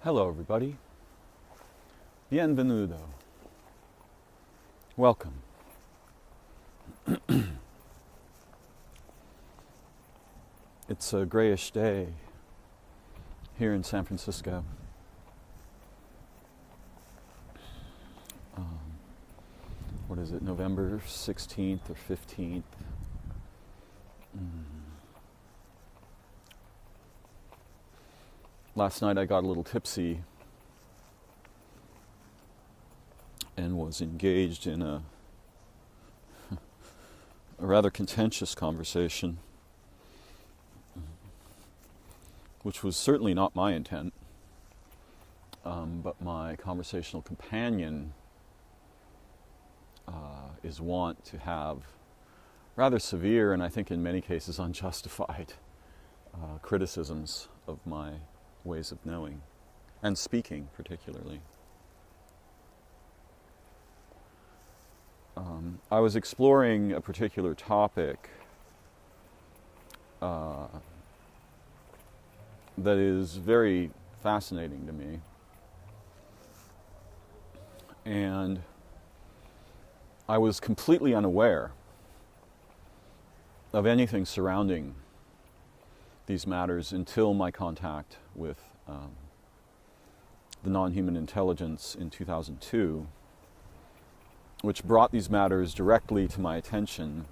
Hello, everybody. Bienvenuto. Welcome. It's a grayish day here in San Francisco. What is it, November 16th or 15th? Last night I got a little tipsy and was engaged in a rather contentious conversation, which was certainly not my intent, but my conversational companion is wont to have rather severe, and I think in many cases unjustified, criticisms of my ways of knowing and speaking particularly. I was exploring a particular topic that is very fascinating to me, and I was completely unaware of anything surrounding these matters until my contact with the non-human intelligence in 2002, which brought these matters directly to my attention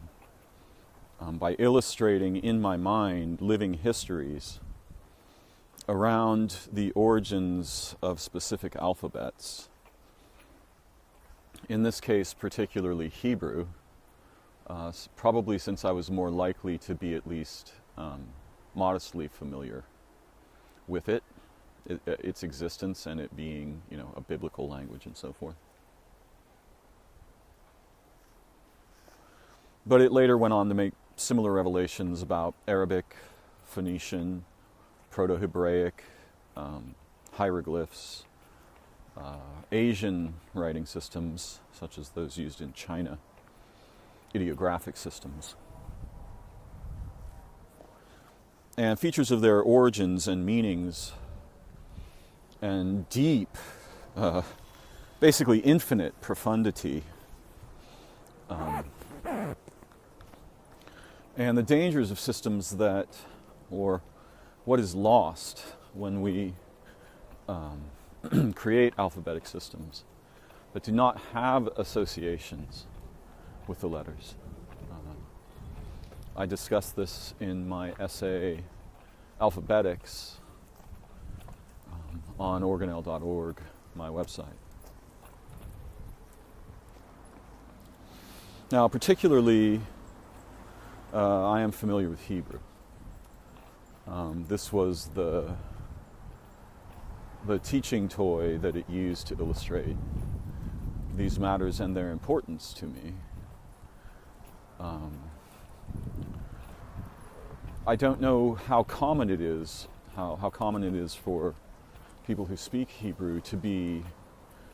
by illustrating in my mind living histories around the origins of specific alphabets. In this case, particularly Hebrew, probably since I was more likely to be at least modestly familiar with its existence, and it being, a biblical language and so forth. But it later went on to make similar revelations about Arabic, Phoenician, Proto-Hebraic, hieroglyphs, Asian writing systems, such as those used in China, ideographic systems, and features of their origins and meanings, and deep, basically infinite profundity, and the dangers of systems that, or what is lost when we create alphabetic systems that do not have associations with the letters. I discussed this in my essay, Aleph-Beits, on organelle.org, my website. Now, particularly, I am familiar with Hebrew. This was the teaching toy that it used to illustrate these matters and their importance to me. I don't know how common it is for people who speak Hebrew to be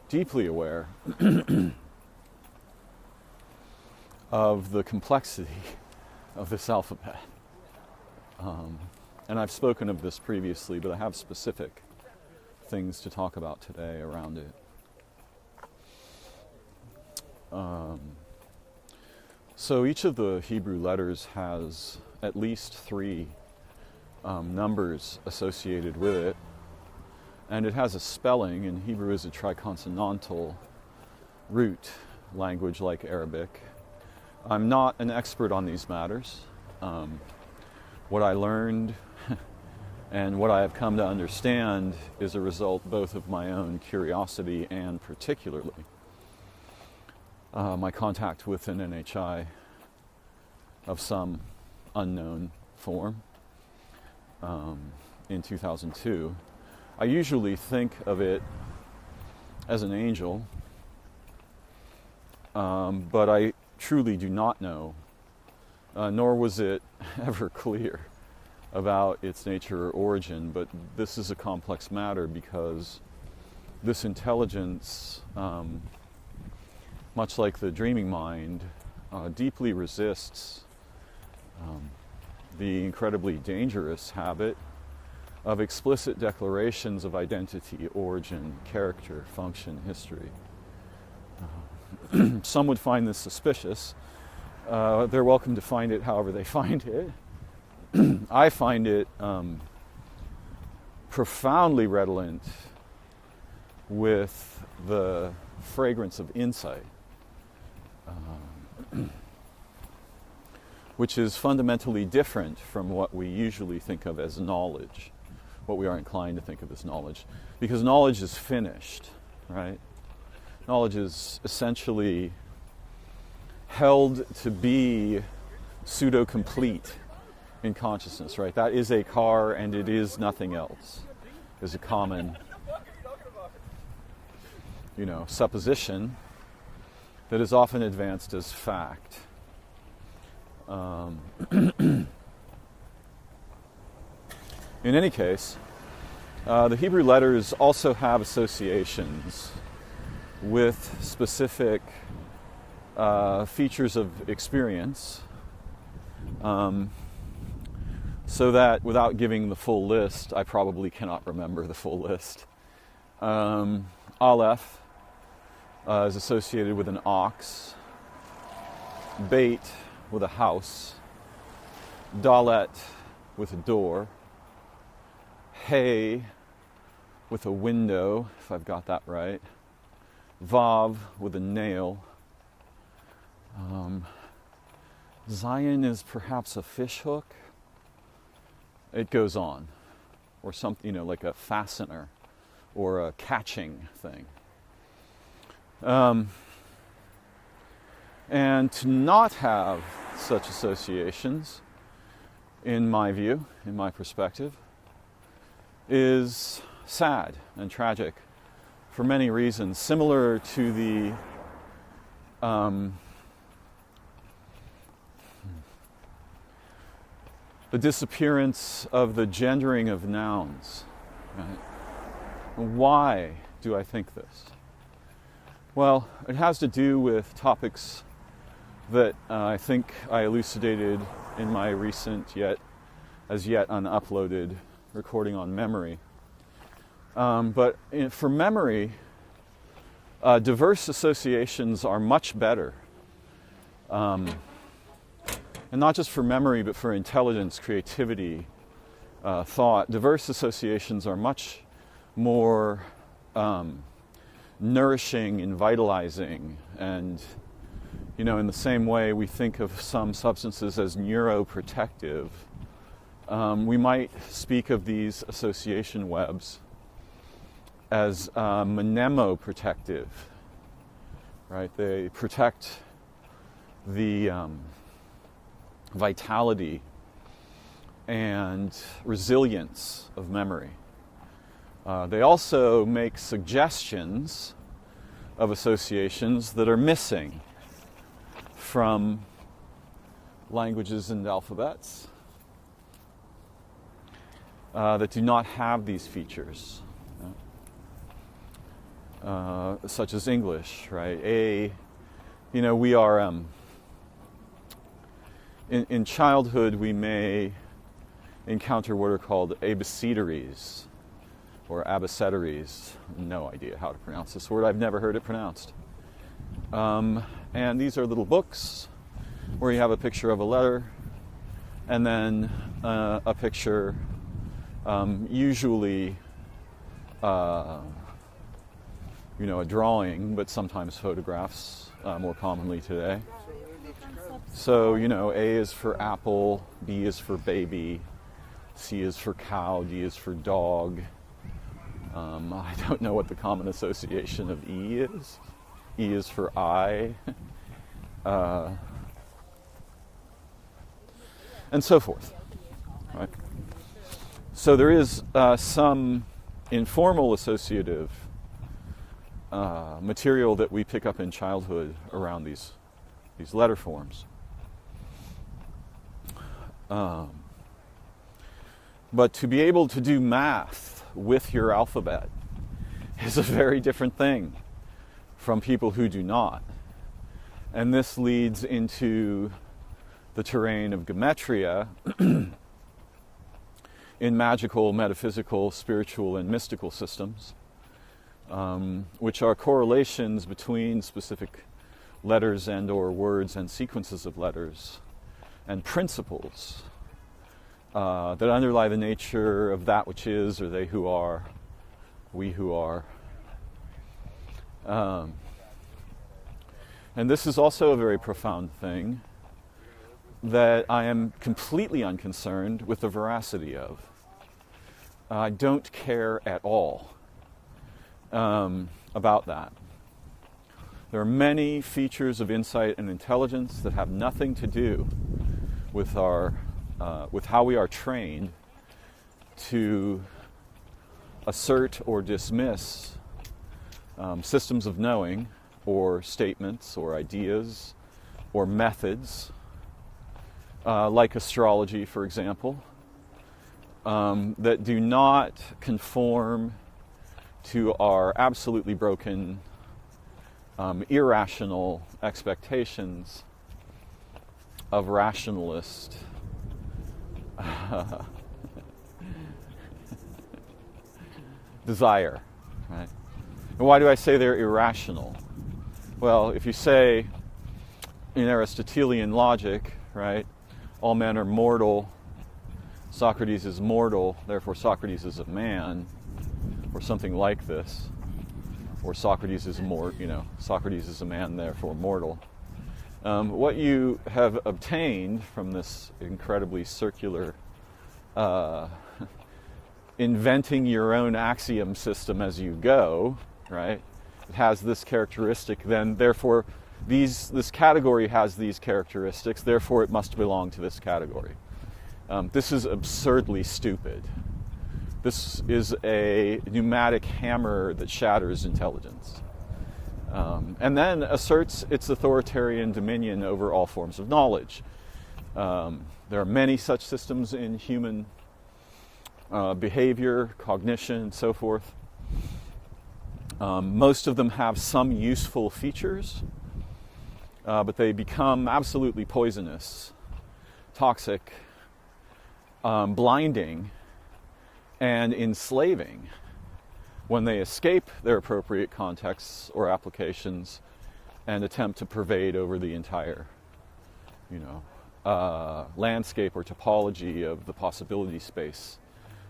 deeply aware of the complexity of this alphabet. And I've spoken of this previously, but I have specific things to talk about today around it. So each of the Hebrew letters has at least 3 numbers associated with it, and it has a spelling, and Hebrew is a triconsonantal root language like Arabic. I'm not an expert on these matters. What I learned and what I have come to understand is a result both of my own curiosity and particularly my contact with an NHI of some unknown form in 2002. I usually think of it as an angel, but I truly do not know, nor was it ever clear about its nature or origin. But this is a complex matter because this intelligence, much like the dreaming mind, deeply resists the incredibly dangerous habit of explicit declarations of identity, origin, character, function, history. Some would find this suspicious. They're welcome to find it however they find it. I find it profoundly redolent with the fragrance of insight, which is fundamentally different from what we usually think of as knowledge, what we are inclined to think of as knowledge, because knowledge is finished, right? Knowledge is essentially held to be pseudo-complete in consciousness, right? That is a car and it is nothing else, is a common, supposition that is often advanced as fact. In any case, the Hebrew letters also have associations with specific features of experience, so that without giving the full list, I probably cannot remember the full list. Aleph is associated with an ox, Beit with a house, Dalet with a door, Hey with a window, if I've got that right, Vav with a nail, Zion is perhaps a fish hook. It goes on, or something, like a fastener or a catching thing. And to not have such associations, in my view, in my perspective, is sad and tragic for many reasons, similar to the disappearance of the gendering of nouns. Right? Why do I think this? Well, it has to do with topics that I think I elucidated in my recent as yet unuploaded recording on memory. But for memory, diverse associations are much better. And not just for memory, but for intelligence, creativity, thought. Diverse associations are much more nourishing and vitalizing. And, in the same way we think of some substances as neuroprotective, we might speak of these association webs as mnemoprotective, right? They protect the vitality and resilience of memory. They also make suggestions of associations that are missing from languages and alphabets that do not have these features, such as English, right? We are, in childhood, we may encounter what are called abecedaries or abecedaries. No idea how to pronounce this word. I've never heard it pronounced. And these are little books where you have a picture of a letter and then a picture, usually, a drawing, but sometimes photographs, more commonly today. So, A is for apple, B is for baby, C is for cow, D is for dog. I don't know what the common association of E is. E is for I. And so forth. Right? So there is some informal associative material that we pick up in childhood around these letter forms. But to be able to do math with your alphabet is a very different thing from people who do not. And this leads into the terrain of gematria, in magical, metaphysical, spiritual, and mystical systems, which are correlations between specific letters and or words and sequences of letters and principles that underlie the nature of that which is, or they who are, we who are. And this is also a very profound thing that I am completely unconcerned with the veracity of. I don't care at all about that. There are many features of insight and intelligence that have nothing to do with with how we are trained to assert or dismiss systems of knowing, or statements, or ideas, or methods, like astrology, for example, that do not conform to our absolutely broken, irrational expectations of rationalist desire, right? And why do I say they're irrational? Well, if you say in Aristotelian logic, right, all men are mortal, Socrates is mortal, therefore Socrates is a man, or something like this, or Socrates is Socrates is a man, therefore mortal. What you have obtained from this incredibly circular inventing your own axiom system as you go, right? It has this characteristic, then therefore this category has these characteristics, therefore it must belong to this category. This is absurdly stupid. This is a pneumatic hammer that shatters intelligence. And then asserts its authoritarian dominion over all forms of knowledge. There are many such systems in human behavior, cognition, and so forth. Most of them have some useful features, but they become absolutely poisonous, toxic, blinding, and enslaving when they escape their appropriate contexts or applications and attempt to pervade over the entire, landscape or topology of the possibility space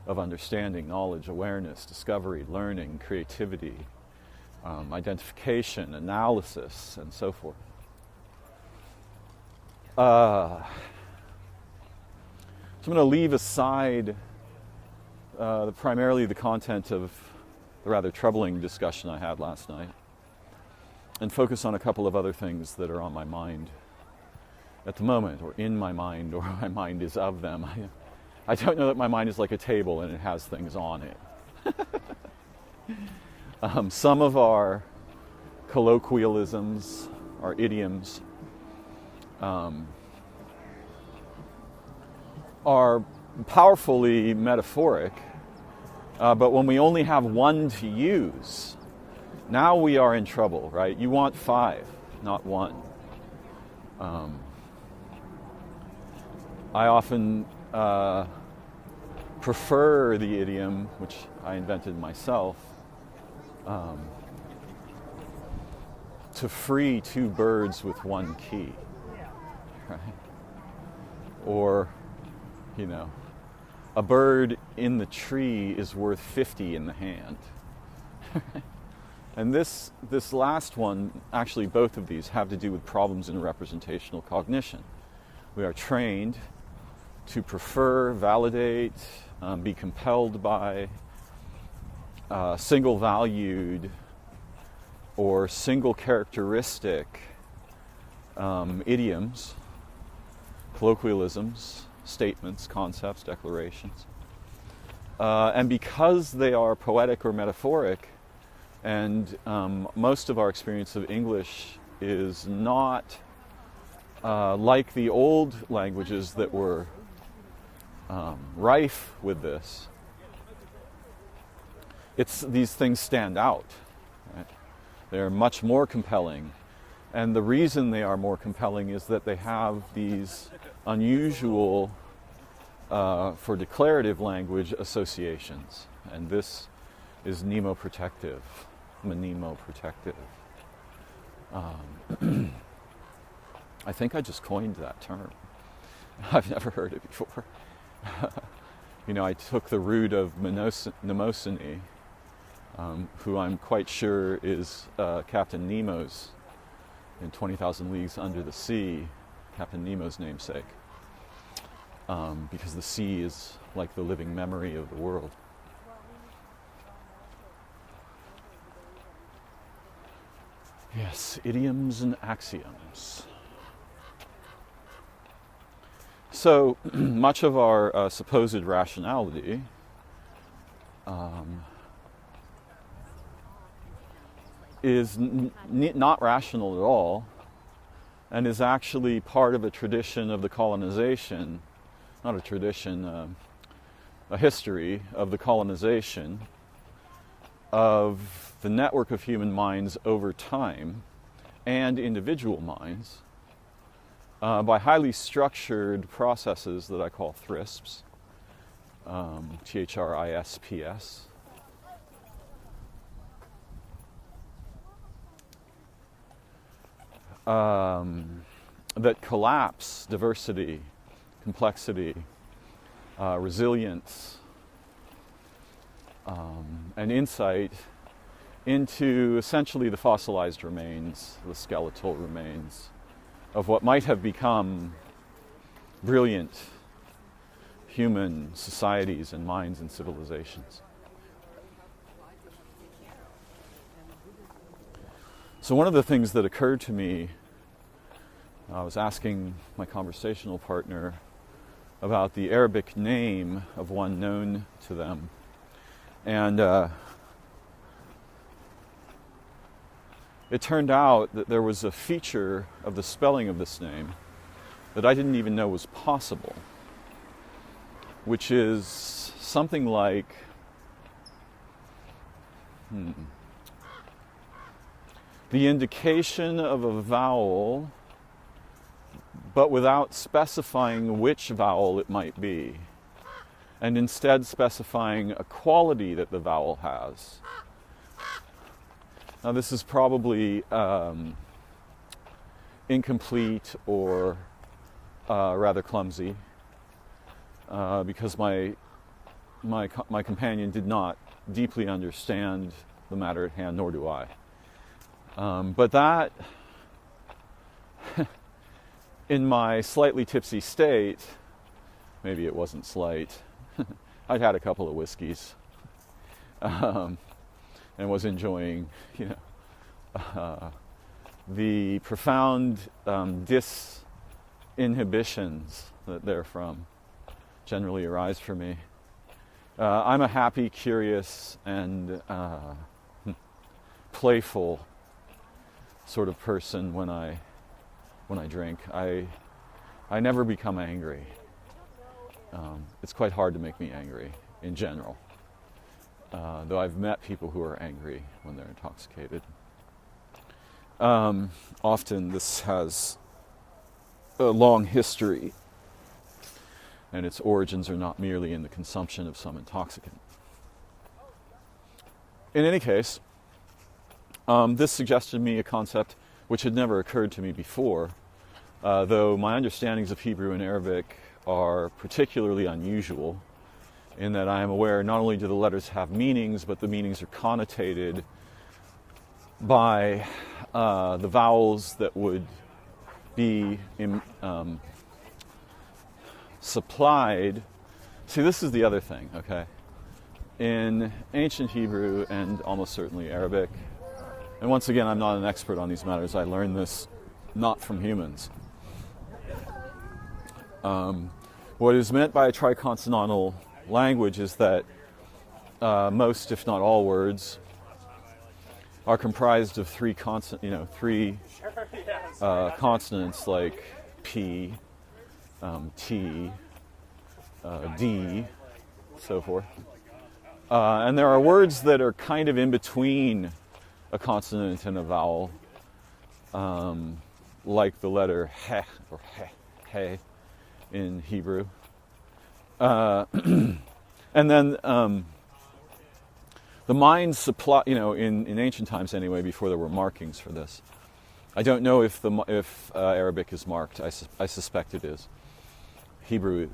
of understanding, knowledge, awareness, discovery, learning, creativity, identification, analysis, and so forth. So I'm going to leave aside primarily the content of the rather troubling discussion I had last night and focus on a couple of other things that are on my mind at the moment, or in my mind, or my mind is of them. I don't know that my mind is like a table and it has things on it. Some of our colloquialisms, our idioms, are powerfully metaphoric, but when we only have one to use, now we are in trouble, right? You want 5, not 1. I often prefer the idiom, which I invented myself, to free 2 birds with 1 key, right? Or, a bird in the tree is worth 50 in the hand. And this last one, actually both of these have to do with problems in representational cognition. We are trained to prefer, validate, be compelled by single-valued or single-characteristic idioms, colloquialisms, statements, concepts, declarations. And because they are poetic or metaphoric, and most of our experience of English is not like the old languages that were rife with this, these things stand out. Right? They're much more compelling. And the reason they are more compelling is that they have these unusual for declarative language associations. And this is mnemoprotective, mnemoprotective. I think I just coined that term. I've never heard it before. I took the root of mnemosine, who I'm quite sure is Captain Nemo's in 20,000 Leagues Under the Sea, Captain Nemo's namesake, because the sea is like the living memory of the world. Yes, idioms and axioms. So much of our supposed rationality is not rational at all, and is actually part of a tradition of the colonization, not a tradition, a history of the colonization of the network of human minds over time and individual minds by highly structured processes that I call thrisps, THRISPS. That collapse diversity, complexity, resilience, and insight into essentially the fossilized remains, the skeletal remains of what might have become brilliant human societies and minds and civilizations. So one of the things that occurred to me, I was asking my conversational partner about the Arabic name of one known to them. And it turned out that there was a feature of the spelling of this name that I didn't even know was possible, which is something like the indication of a vowel, but without specifying which vowel it might be, and instead specifying a quality that the vowel has. Now, this is probably incomplete or rather clumsy, because my companion did not deeply understand the matter at hand, nor do I. But that, in my slightly tipsy state, maybe it wasn't slight, I'd had a couple of whiskeys, and was enjoying, the profound disinhibitions that therefrom generally arise for me. I'm a happy, curious, and playful sort of person when I drink. I never become angry. It's quite hard to make me angry in general, though I've met people who are angry when they're intoxicated. Often this has a long history, and its origins are not merely in the consumption of some intoxicant. In any case, this suggested to me a concept which had never occurred to me before, though my understandings of Hebrew and Arabic are particularly unusual in that I am aware not only do the letters have meanings, but the meanings are connotated by the vowels that would be supplied. See, this is the other thing, okay? In ancient Hebrew and almost certainly Arabic, and once again, I'm not an expert on these matters, I learned this not from humans. What is meant by a triconsonantal language is that most, if not all, words are comprised of three consonants like P, T, D, so forth. And there are words that are kind of in between a consonant and a vowel, like the letter he or he in Hebrew. And then the mind supply, in ancient times anyway, before there were markings for this. I don't know if Arabic is marked. I suspect it is.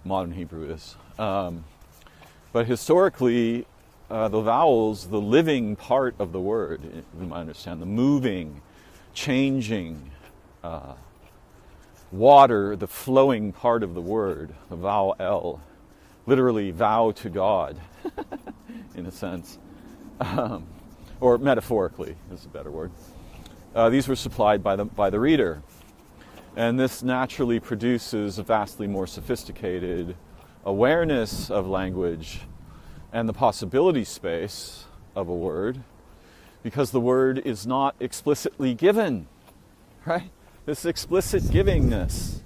Modern Hebrew is. But historically, the vowels, the living part of the word, you might understand, the moving, changing, water, the flowing part of the word, the vowel L, literally vow to God, in a sense, or metaphorically is a better word. These were supplied by the reader, and this naturally produces a vastly more sophisticated awareness of language and the possibility space of a word, because the word is not explicitly given, right? This explicit givingness,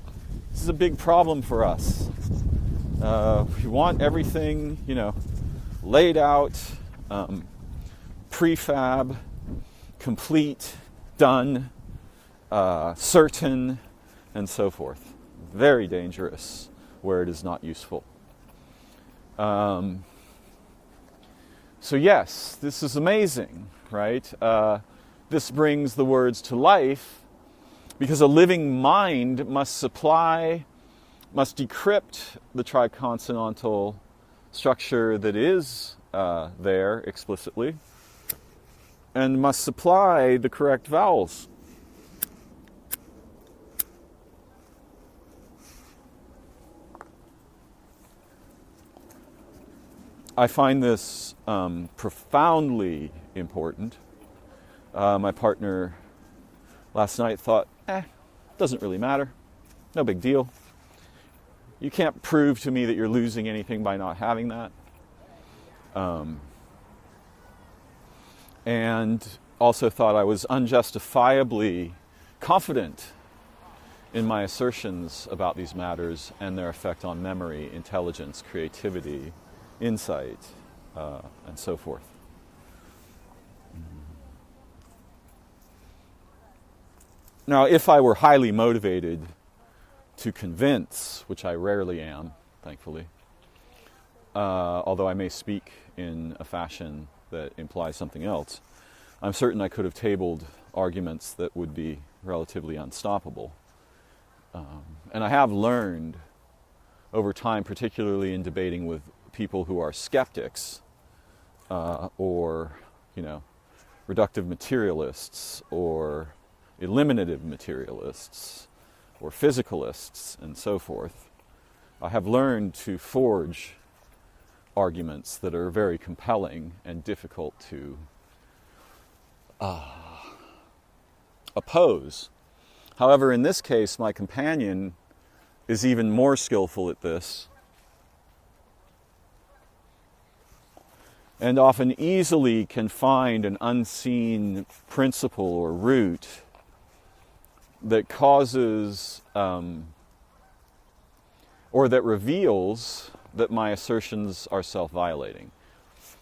this is a big problem for us. We want everything, laid out, prefab, complete, done, certain, and so forth. Very dangerous where it is not useful. So yes, this is amazing, right? This brings the words to life, because a living mind must decrypt the triconsonantal structure that is there explicitly, and must supply the correct vowels. I find this profoundly important. My partner last night thought, doesn't really matter. No big deal. You can't prove to me that you're losing anything by not having that. And also thought I was unjustifiably confident in my assertions about these matters and their effect on memory, intelligence, creativity, insight, and so forth. Now, if I were highly motivated to convince, which I rarely am, thankfully, although I may speak in a fashion that implies something else, I'm certain I could have tabled arguments that would be relatively unstoppable. And I have learned over time, particularly in debating with people who are skeptics, or, reductive materialists, or eliminative materialists, or physicalists, and so forth. I have learned to forge arguments that are very compelling and difficult to oppose. However, in this case, my companion is even more skillful at this, and often easily can find an unseen principle or root that causes or that reveals that my assertions are self-violating.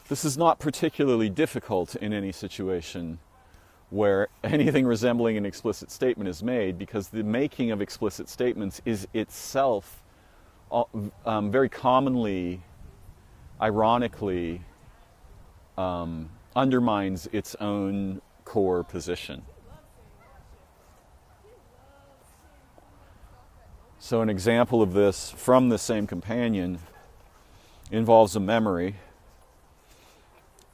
This is not particularly difficult in any situation where anything resembling an explicit statement is made, because the making of explicit statements is itself very commonly, ironically, undermines its own core position. So an example of this from the same companion involves a memory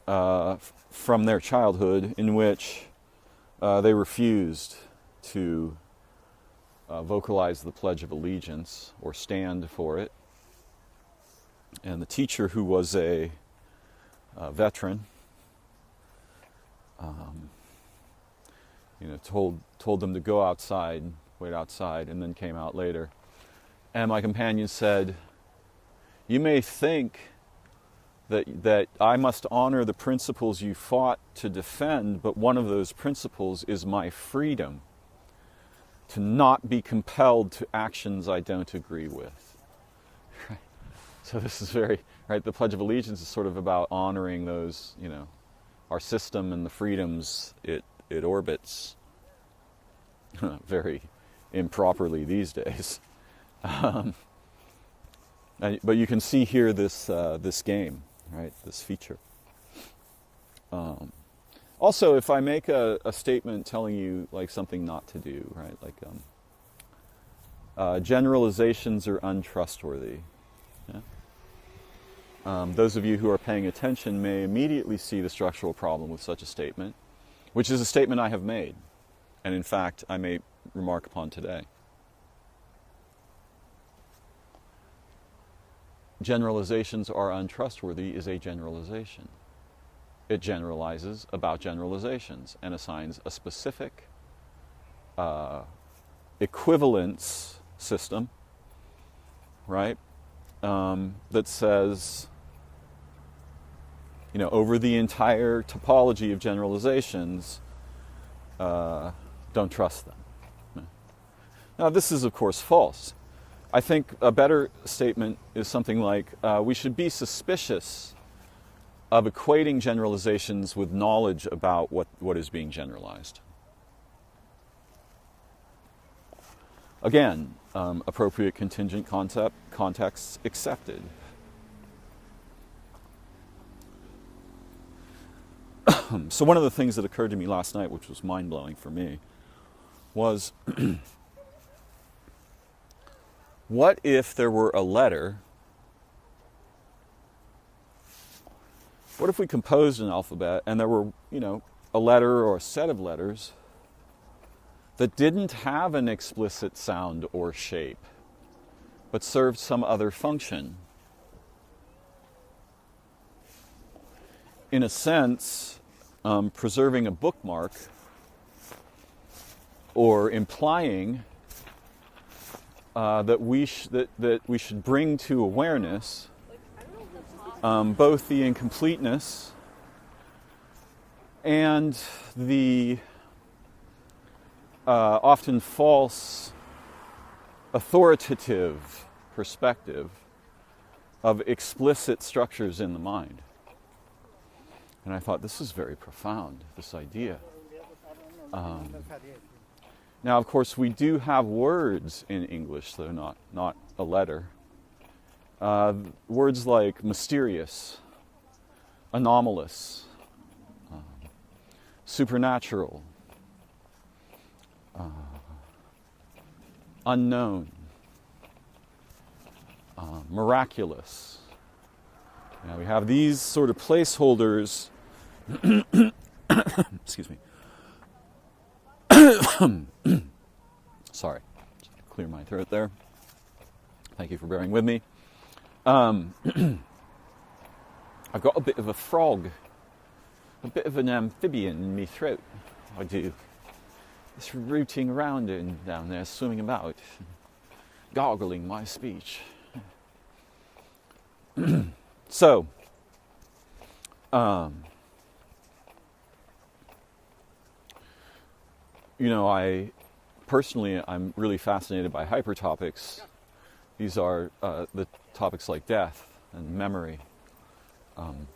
from their childhood in which they refused to vocalize the Pledge of Allegiance or stand for it. And the teacher, who was a veteran, told them to go outside, wait outside, and then came out later. And my companion said, "You may think that I must honor the principles you fought to defend, but one of those principles is my freedom to not be compelled to actions I don't agree with." Right? So this is very, right, the Pledge of Allegiance is sort of about honoring those, our system and the freedoms it orbits very improperly these days. But you can see here this this game, right? This feature. Also, if I make a statement telling you like something not to do, right? Like generalizations are untrustworthy. Yeah? Those of you who are paying attention may immediately see the structural problem with such a statement, which is a statement I have made, and in fact I may remark upon today. Generalizations are untrustworthy is a generalization. It generalizes about generalizations and assigns a specific equivalence system, right? That says, you know, over the entire topology of generalizations, don't trust them. Now, this is, of course, false. I think a better statement is something like, we should be suspicious of equating generalizations with knowledge about what is being generalized. Again, appropriate contingent contexts accepted. So one of the things that occurred to me last night, which was mind-blowing for me, was what if there were a letter? What if we composed an alphabet and there were, you know, a letter or a set of letters that didn't have an explicit sound or shape, but served some other function? In a sense, preserving a bookmark or implying that we should bring to awareness both the incompleteness and the often false authoritative perspective of explicit structures in the mind. And I thought, this is very profound, this idea. Now, of course, we do have words in English, though not a letter. Words like mysterious, anomalous, supernatural, unknown, miraculous. Now we have these sort of placeholders. Excuse me. Sorry, just clear my throat there. Thank you for bearing with me. I've got a bit of a frog, a bit of an amphibian in my throat. I do. It's rooting around and down there, swimming about, gargling my speech. So, you know, I'm really fascinated by hypertopics. These are the topics like death and memory,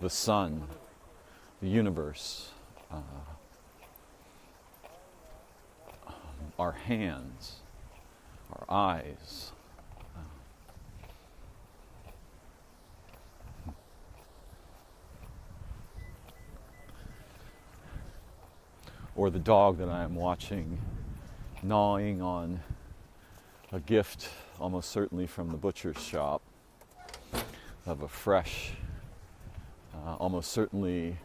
the sun, the universe, our hands, our eyes. Or the dog that I am watching gnawing on a gift, almost certainly from the butcher's shop, of a fresh, almost certainly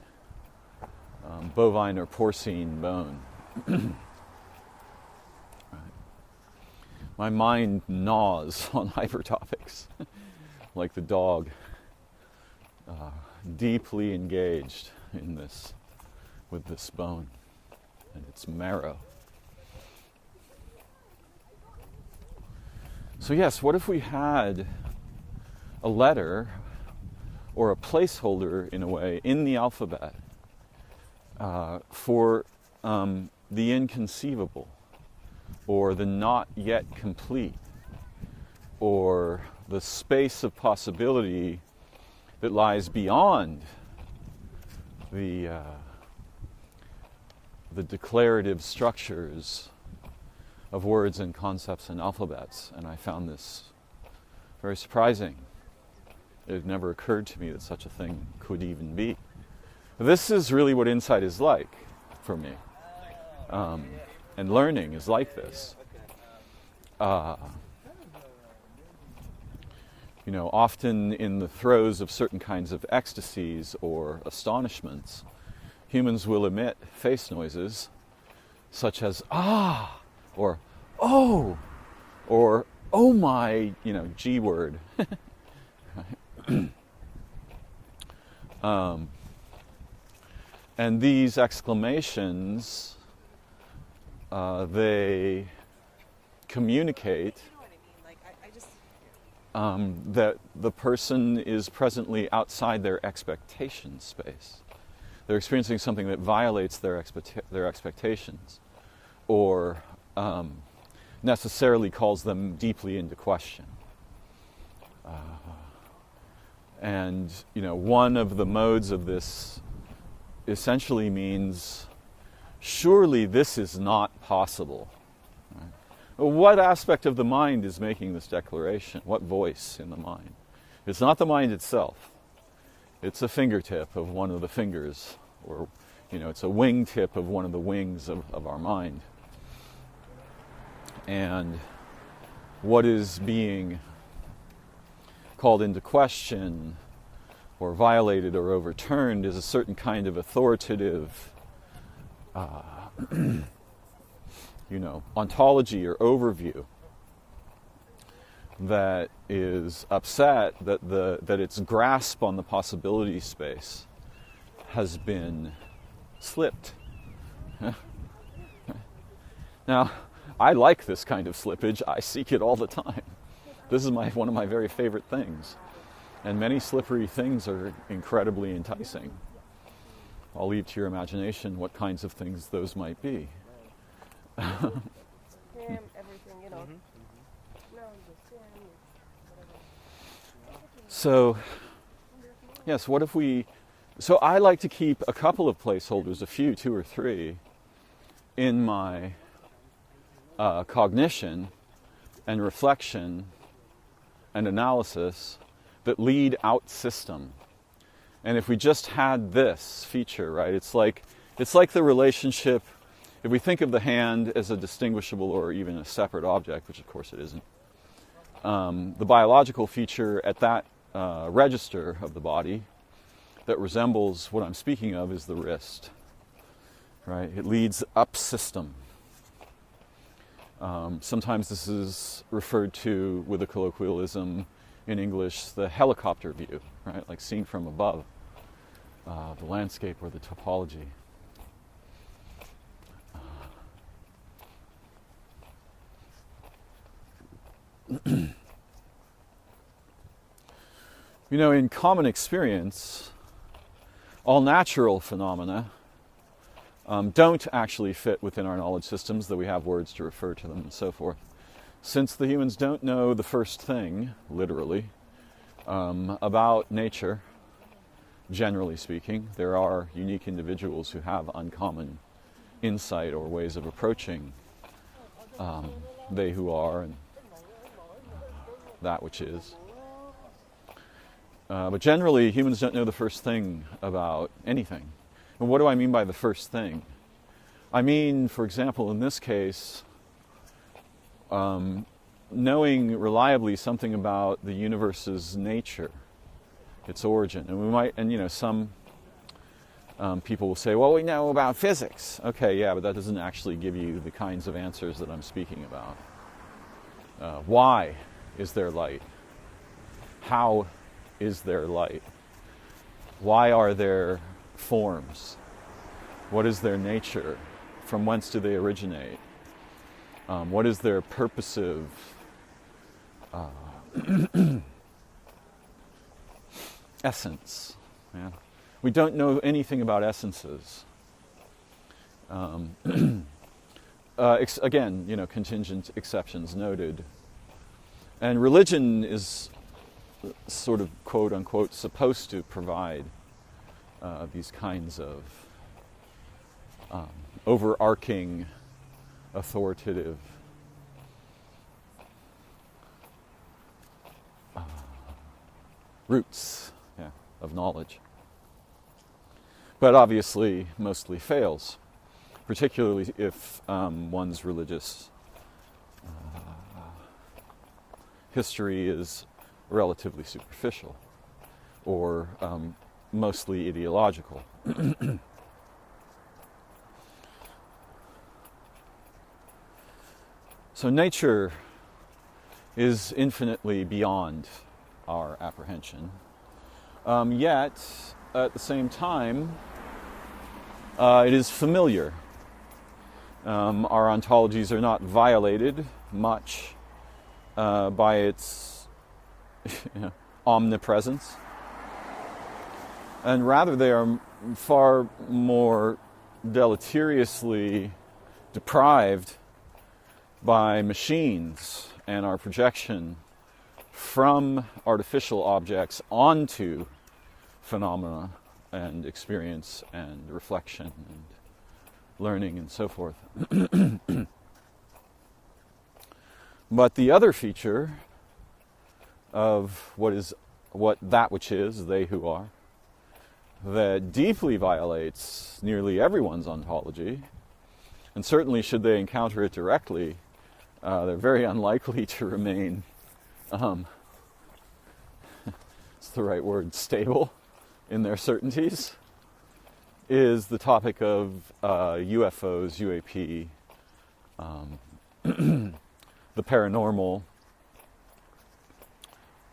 bovine or porcine bone. My mind gnaws on hypertopics, like the dog, deeply engaged in this, with this bone and its marrow. So yes, what if we had a letter or a placeholder, in a way, in the alphabet for the inconceivable, or the not yet complete, or the space of possibility that lies beyond the declarative structures of words and concepts and alphabets. And I found this very surprising. It never occurred to me that such a thing could even be. This is really what insight is like for me. And learning is like this. Often in the throes of certain kinds of ecstasies or astonishments, humans will emit face noises such as ah, or oh, or oh my, G word. And these exclamations, they communicate that the person is presently outside their expectation space. They're experiencing something that violates their expectations, or necessarily calls them deeply into question. And one of the modes of this essentially means, surely this is not possible. Right? What aspect of the mind is making this declaration? What voice in the mind? It's not the mind itself. It's a fingertip of one of the fingers, or it's a wingtip of one of the wings of our mind. And what is being called into question or violated or overturned is a certain kind of authoritative ontology or overview that is upset that its grasp on the possibility space has been slipped. Now, I like this kind of slippage. I seek it all the time. This is one of my very favorite things. And many slippery things are incredibly enticing. I'll leave to your imagination what kinds of things those might be. So, yes, what if we... So I like to keep a couple of placeholders, a few, 2 or 3, in my cognition and reflection and analysis that lead out system. And if we just had this feature, right, it's like the relationship, if we think of the hand as a distinguishable or even a separate object, which of course it isn't, the biological feature at that register of the body that resembles what I'm speaking of is the wrist, right? It leads up system. Sometimes this is referred to with a colloquialism in English, the helicopter view, right? Like seen from above, the landscape or the topology. In common experience, all natural phenomena don't actually fit within our knowledge systems, though we have words to refer to them and so forth. Since the humans don't know the first thing, literally, about nature, generally speaking, there are unique individuals who have uncommon insight or ways of approaching they who are and that which is. But generally, humans don't know the first thing about anything. And what do I mean by the first thing? I mean, for example, in this case, knowing reliably something about the universe's nature, its origin. And we might, some people will say, well, we know about physics. Okay, yeah, but that doesn't actually give you the kinds of answers that I'm speaking about. Why is there light? How is there light? Why are there forms? What is their nature? From whence do they originate? What is their purposive essence? Yeah. We don't know anything about essences. Again, contingent exceptions noted. And religion is sort of, quote unquote, supposed to provide these kinds of overarching, authoritative roots, yeah, of knowledge. But obviously mostly fails, particularly if one's religious history is relatively superficial or mostly ideological. So nature is infinitely beyond our apprehension, yet at the same time it is familiar. Our ontologies are not violated much by its omnipresence, and rather they are far more deleteriously deprived by machines and our projection from artificial objects onto phenomena and experience and reflection and learning and so forth. But the other feature of that which is, they who are, that deeply violates nearly everyone's ontology, and certainly should they encounter it directly, they're very unlikely to remain, it's the right word, stable in their certainties, is the topic of UFOs, UAP, the paranormal,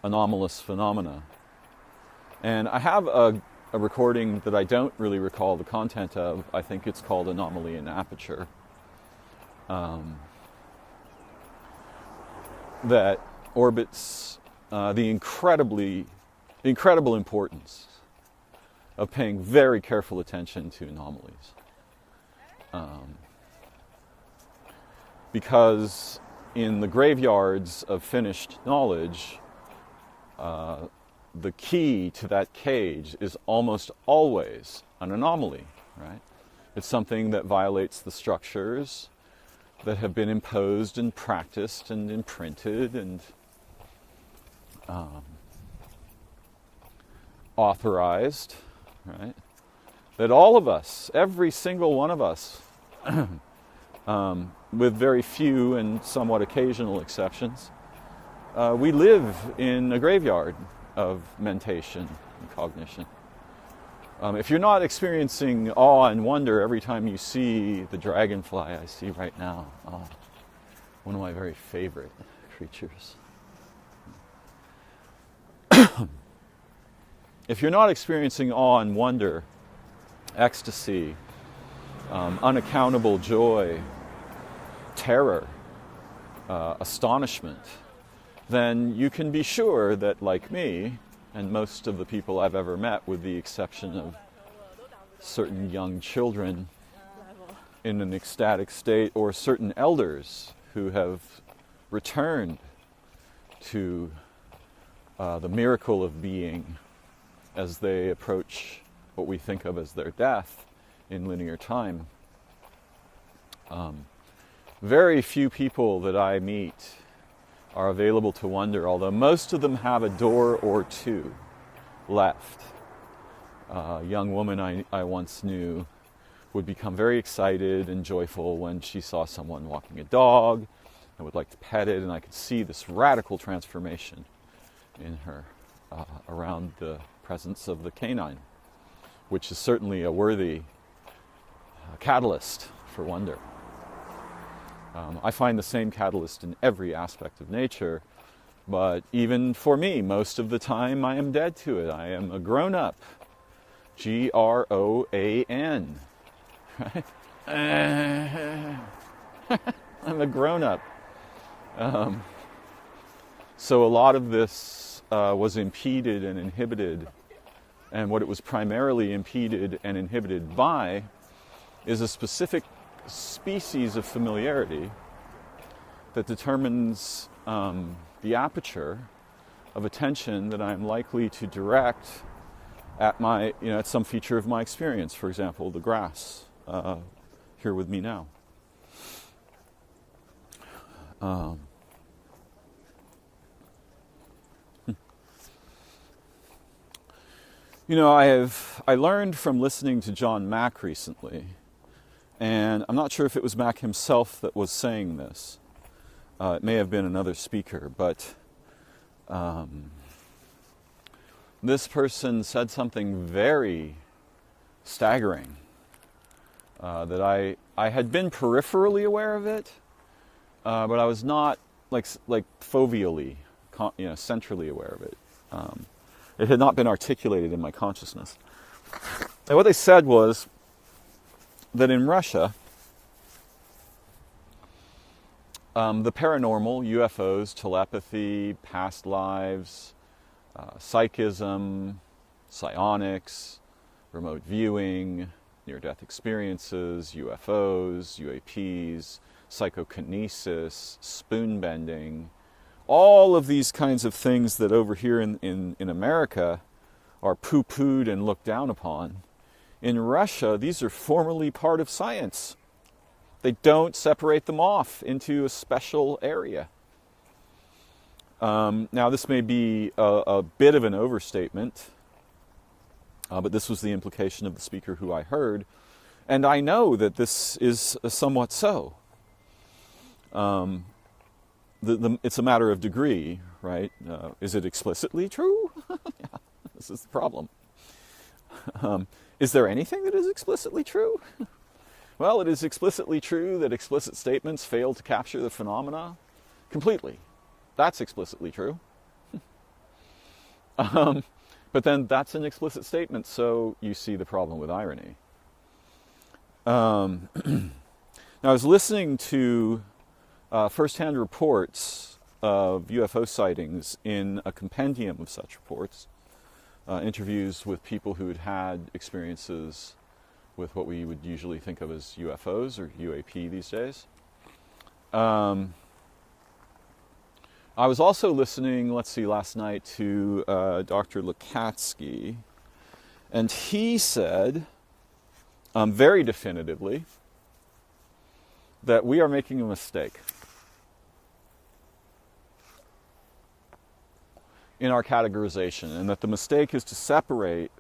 anomalous phenomena. And I have a recording that I don't really recall the content of. I think it's called Anomaly and Aperture. That orbits the incredible importance of paying very careful attention to anomalies. Because in the graveyards of finished knowledge, the key to that cage is almost always an anomaly, right? It's something that violates the structures that have been imposed and practiced and imprinted and authorized, right? That all of us, every single one of us, with very few and somewhat occasional exceptions, we live in a graveyard of mentation and cognition. If you're not experiencing awe and wonder every time you see the dragonfly I see right now, one of my very favorite creatures. If you're not experiencing awe and wonder, ecstasy, unaccountable joy, terror, astonishment, then you can be sure that, like me, and most of the people I've ever met, with the exception of certain young children in an ecstatic state, or certain elders who have returned to the miracle of being as they approach what we think of as their death in linear time. Very few people that I meet are available to wonder, although most of them have a door or two left. A young woman I once knew would become very excited and joyful when she saw someone walking a dog and would like to pet it, and I could see this radical transformation in her around the presence of the canine, which is certainly a worthy catalyst for wonder. I find the same catalyst in every aspect of nature, but even for me, most of the time I am dead to it. I am a grown-up. G-R-O-A-N. Right? I'm a grown-up. So a lot of this was impeded and inhibited, and what it was primarily impeded and inhibited by is a specific species of familiarity that determines the aperture of attention that I'm likely to direct at at some feature of my experience. For example, the grass here with me now. I learned from listening to John Mack recently, and I'm not sure if it was Mack himself that was saying this. It may have been another speaker, but this person said something very staggering that I had been peripherally aware of it, but I was not like foveally, centrally aware of it. It had not been articulated in my consciousness. And what they said was that in Russia, the paranormal, UFOs, telepathy, past lives, psychism, psionics, remote viewing, near-death experiences, UFOs, UAPs, psychokinesis, spoon bending, all of these kinds of things that over here in America are poo-pooed and looked down upon. In Russia, these are formally part of science. They don't separate them off into a special area. Now, this may be a bit of an overstatement, but this was the implication of the speaker who I heard. And I know that this is somewhat so. It's a matter of degree, right? Is it explicitly true? Yeah, this is the problem. Is there anything that is explicitly true? Well, it is explicitly true that explicit statements fail to capture the phenomena completely. That's explicitly true. But then that's an explicit statement, so you see the problem with irony. Now, I was listening to first-hand reports of UFO sightings in a compendium of such reports, interviews with people who had had experiences with what we would usually think of as UFOs or UAP these days. I was also listening, last night to Dr. Lukatsky, and he said very definitively that we are making a mistake in our categorization, and that the mistake is to separate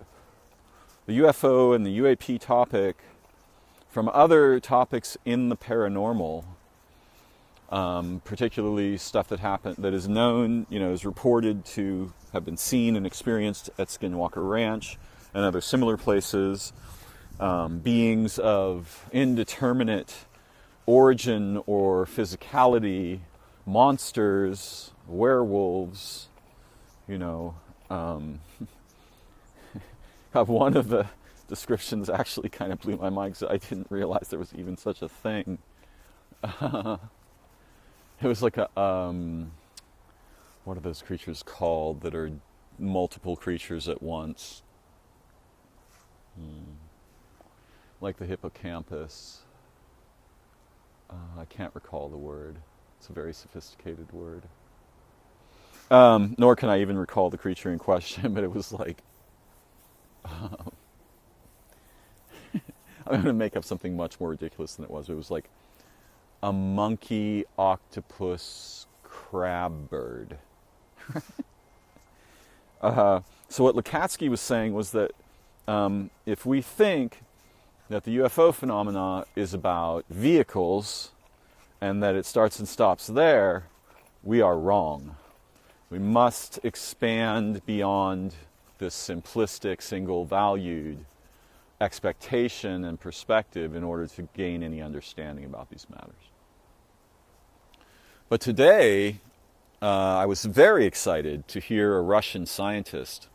the UFO and the UAP topic from other topics in the paranormal, particularly stuff that is known, is reported to have been seen and experienced at Skinwalker Ranch and other similar places, beings of indeterminate origin or physicality, monsters, werewolves, one of the descriptions actually kind of blew my mind because I didn't realize there was even such a thing. It was like what are those creatures called that are multiple creatures at once? Like the hippocampus. I can't recall the word. It's a very sophisticated word. Nor can I even recall the creature in question, but it was like... I'm going to make up something much more ridiculous than it was. It was like a monkey, octopus, crab bird. So what Lukatsky was saying was that if we think that the UFO phenomena is about vehicles and that it starts and stops there, we are wrong. We must expand beyond this simplistic, single-valued expectation and perspective in order to gain any understanding about these matters. But today, I was very excited to hear a Russian scientist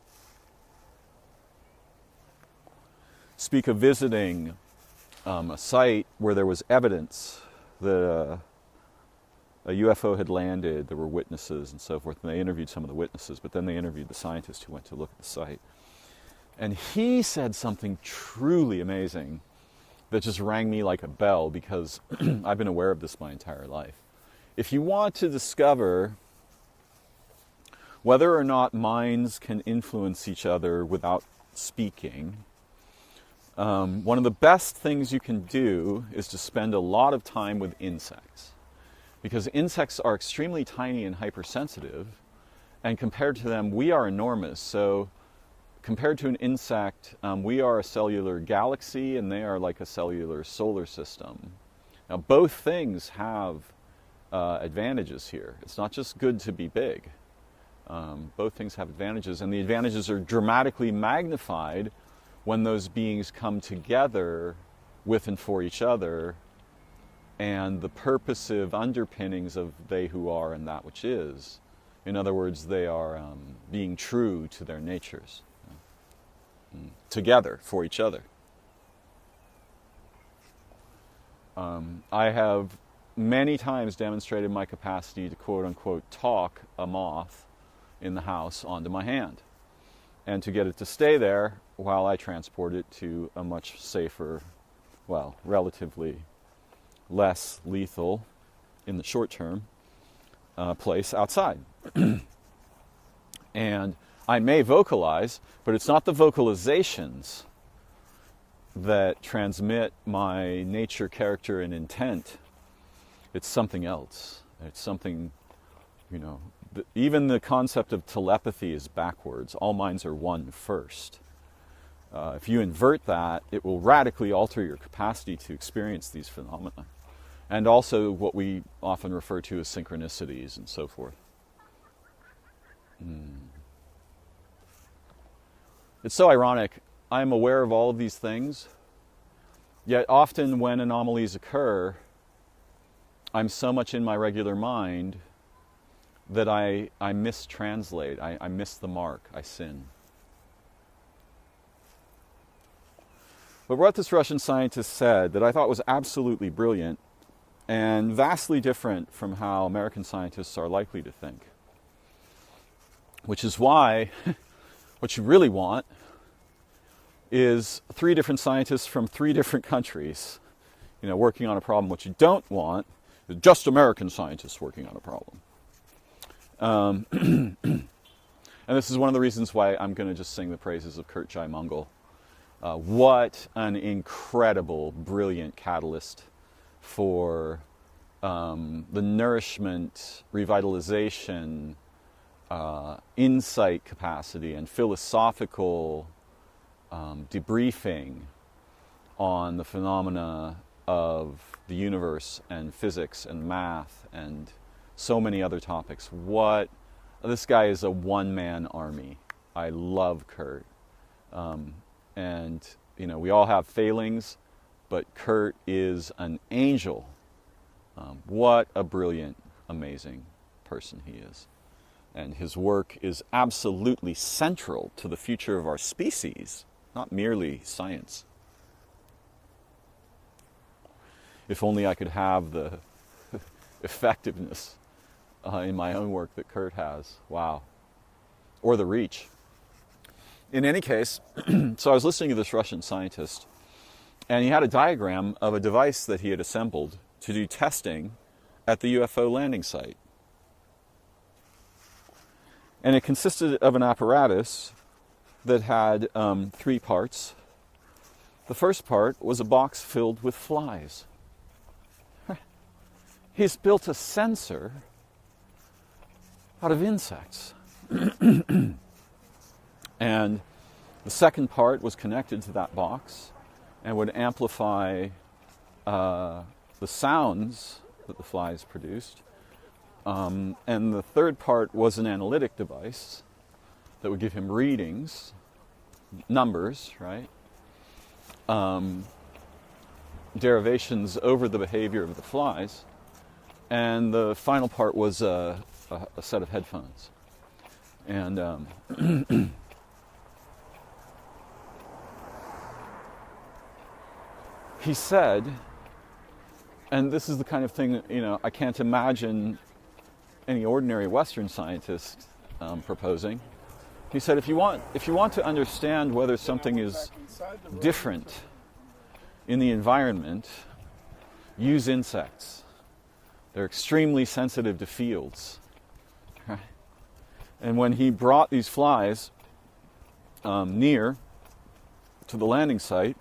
speak of visiting a site where there was evidence that a UFO had landed. There were witnesses and so forth, and they interviewed some of the witnesses, but then they interviewed the scientist who went to look at the site. And he said something truly amazing that just rang me like a bell, because I've been aware of this my entire life. If you want to discover whether or not minds can influence each other without speaking, one of the best things you can do is to spend a lot of time with insects. Because insects are extremely tiny and hypersensitive, and compared to them, we are enormous. So compared to an insect, we are a cellular galaxy and they are like a cellular solar system. Now, both things have advantages here. It's not just good to be big. Both things have advantages, and the advantages are dramatically magnified when those beings come together with and for each other, and the purposive underpinnings of they who are and that which is. In other words, they are being true to their natures, together for each other. I have many times demonstrated my capacity to quote-unquote talk a moth in the house onto my hand, and to get it to stay there while I transport it to a much safer, well, relatively less lethal in the short term place outside. And I may vocalize, but it's not the vocalizations that transmit my nature, character, and intent. It's something else. It's something, even the concept of telepathy is backwards. All minds are one first. If you invert that, it will radically alter your capacity to experience these phenomena. And also what we often refer to as synchronicities and so forth. It's so ironic. I'm aware of all of these things, yet often when anomalies occur, I'm so much in my regular mind that I mistranslate, I miss the mark, I sin. But what this Russian scientist said that I thought was absolutely brilliant and vastly different from how American scientists are likely to think, which is why what you really want is 3 different scientists from 3 different countries, working on a problem. What you don't want is just American scientists working on a problem. And this is one of the reasons why I'm going to just sing the praises of Kurt Jai-Mongol. What an incredible, brilliant catalyst for the nourishment, revitalization, insight capacity, and philosophical debriefing on the phenomena of the universe and physics and math and so many other topics. This guy is a one-man army. I love Kurt. And we all have failings, but Kurt is an angel. What a brilliant, amazing person he is. And his work is absolutely central to the future of our species, not merely science. If only I could have the effectiveness in my own work that Kurt has. Wow. Or the reach. In any case, so I was listening to this Russian scientist, and he had a diagram of a device that he had assembled to do testing at the UFO landing site. And it consisted of an apparatus that had 3 parts. The first part was a box filled with flies. He's built a sensor out of insects. And the second part was connected to that box and would amplify the sounds that the flies produced. And the third part was an analytic device that would give him readings, numbers, right? Derivations over the behavior of the flies. And the final part was a set of headphones. And he said, and this is the kind of thing, I can't imagine any ordinary Western scientist proposing. He said, if you want to understand whether something is different in the environment, use insects. They're extremely sensitive to fields. Right? And when he brought these flies near to the landing site,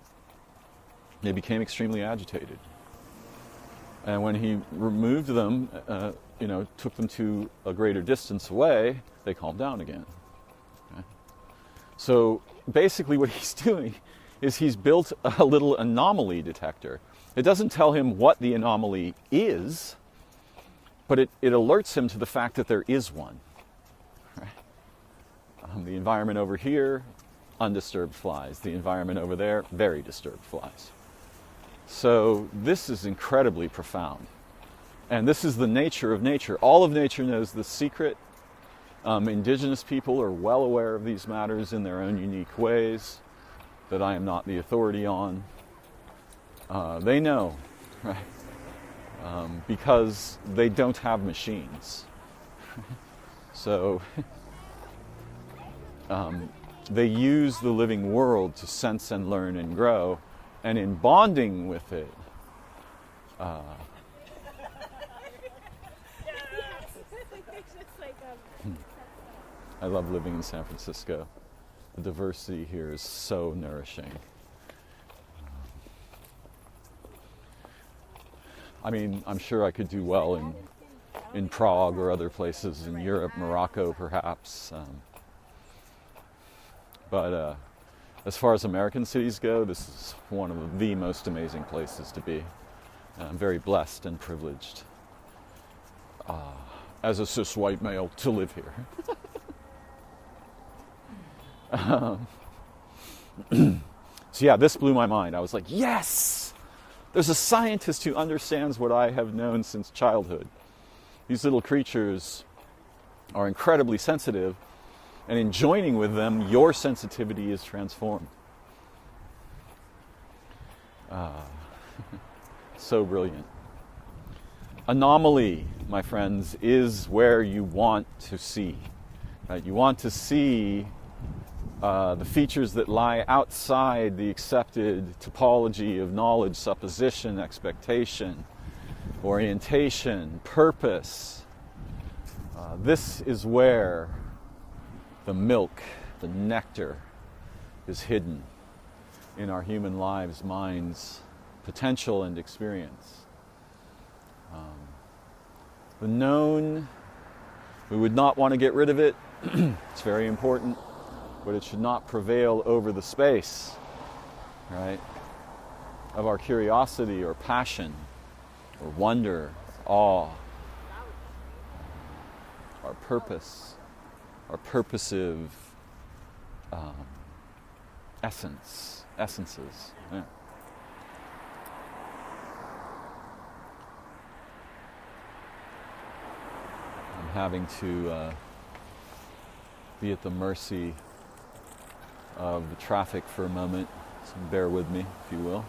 they became extremely agitated. And when he removed them, took them to a greater distance away, they calmed down again. Okay? So basically what he's doing is he's built a little anomaly detector. It doesn't tell him what the anomaly is, but it alerts him to the fact that there is one. Right? The environment over here, undisturbed flies. The environment over there, very disturbed flies. So this is incredibly profound. And this is the nature of nature. All of nature knows the secret. Indigenous people are well aware of these matters in their own unique ways that I am not the authority on. They know, right? Because they don't have machines. So they use the living world to sense and learn and grow, and in bonding with it, I love living in San Francisco. The diversity here is so nourishing. I mean, I'm sure I could do well in Prague or other places in Europe, Morocco perhaps. But as far as American cities go, this is one of the most amazing places to be. And I'm very blessed and privileged as a cis white male to live here. So yeah, this blew my mind. I was like, yes! There's a scientist who understands what I have known since childhood. These little creatures are incredibly sensitive, and in joining with them, your sensitivity is transformed. So brilliant. Anomaly, my friends, is where you want to see. Right? You want to see the features that lie outside the accepted topology of knowledge, supposition, expectation, orientation, purpose. This is where the milk, the nectar, is hidden in our human lives, minds, potential, and experience. The known, we would not want to get rid of it. It's very important. But it should not prevail over the space, right, of our curiosity or passion or wonder, awe, our purpose, our purposive essences. Yeah. I'm having to be at the mercy of the traffic for a moment, so bear with me, if you will.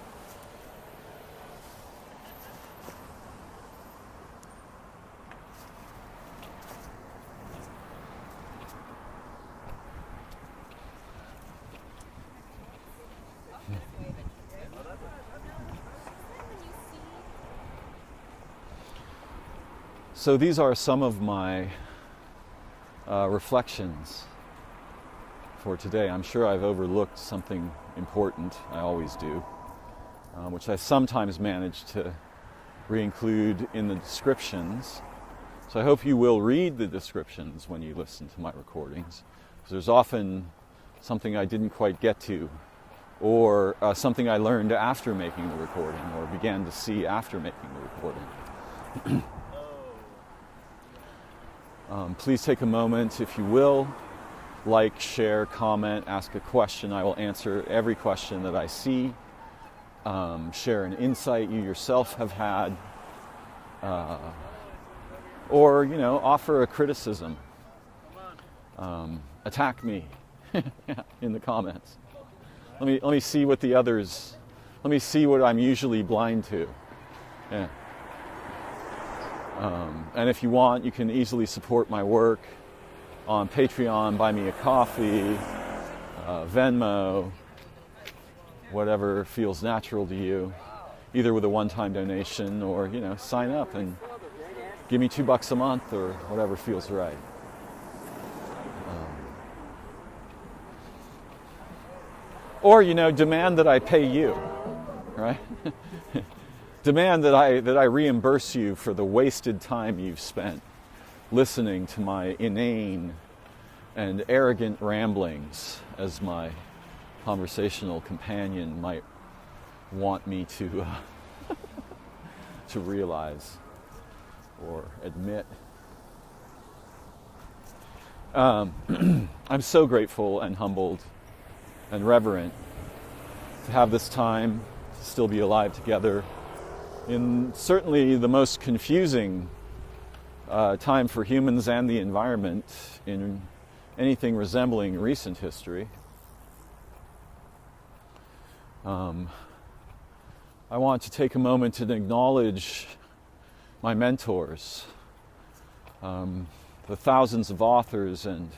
So these are some of my reflections for today. I'm sure I've overlooked something important. I always do, which I sometimes manage to re-include in the descriptions. So I hope you will read the descriptions when you listen to my recordings, because there's often something I didn't quite get to, or something I learned after making the recording, or began to see after making the recording. Please take a moment, if you will. Like, share, comment, ask a question. I will answer every question that I see. Share an insight you yourself have had. Or, offer a criticism. Attack me in the comments. Let me see what let me see what I'm usually blind to. Yeah. And if you want, you can easily support my work on Patreon, buy me a coffee, Venmo, whatever feels natural to you, either with a one-time donation or, sign up and give me $2 a month or whatever feels right. Or, demand that I pay you, right? Demand that I reimburse you for the wasted time you've spent listening to my inane and arrogant ramblings, as my conversational companion might want me to to realize or admit. I'm so grateful and humbled and reverent to have this time to still be alive together in certainly the most confusing time for humans and the environment in anything resembling recent history. I want to take a moment to acknowledge my mentors, the thousands of authors and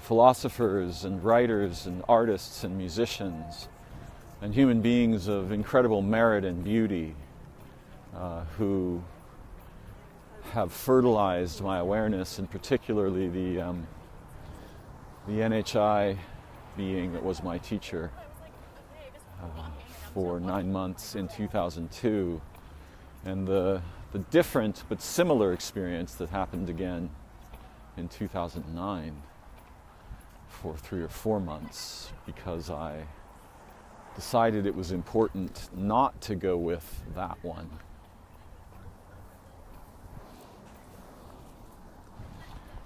philosophers and writers and artists and musicians and human beings of incredible merit and beauty who have fertilized my awareness, and particularly the NHI being that was my teacher for 9 months in 2002, and the different but similar experience that happened again in 2009 for 3 or 4 months, because I decided it was important not to go with that one.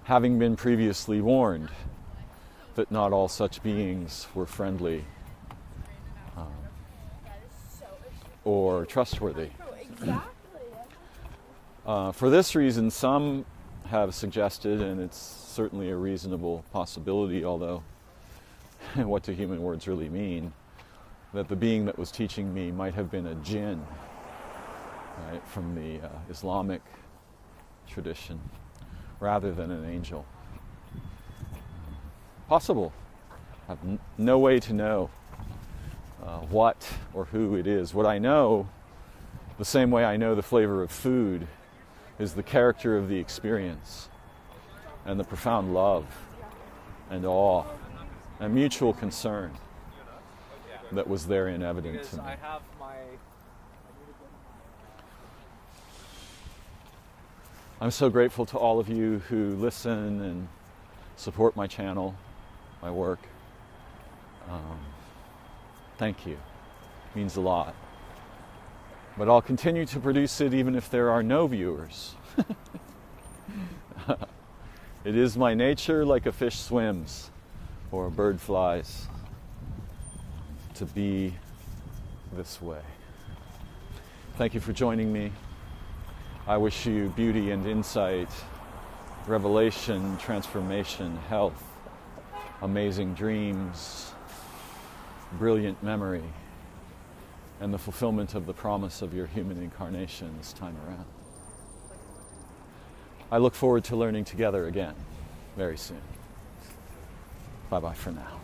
Having been previously warned that not all such beings were friendly or trustworthy. For this reason, some have suggested, and it's certainly a reasonable possibility, although what do human words really mean, that the being that was teaching me might have been a jinn, right, from the Islamic tradition, rather than an angel. Possible. I have no way to know what or who it is. What I know, the same way I know the flavor of food, is the character of the experience and the profound love and awe and mutual concern that was therein evident to me. I'm so grateful to all of you who listen and support my channel, my work. Thank you. It means a lot. But I'll continue to produce it even if there are no viewers. It is my nature, like a fish swims or a bird flies, to be this way. Thank you for joining me. I wish you beauty and insight, revelation, transformation, health, amazing dreams, brilliant memory, and the fulfillment of the promise of your human incarnation this time around. I look forward to learning together again very soon. Bye-bye for now.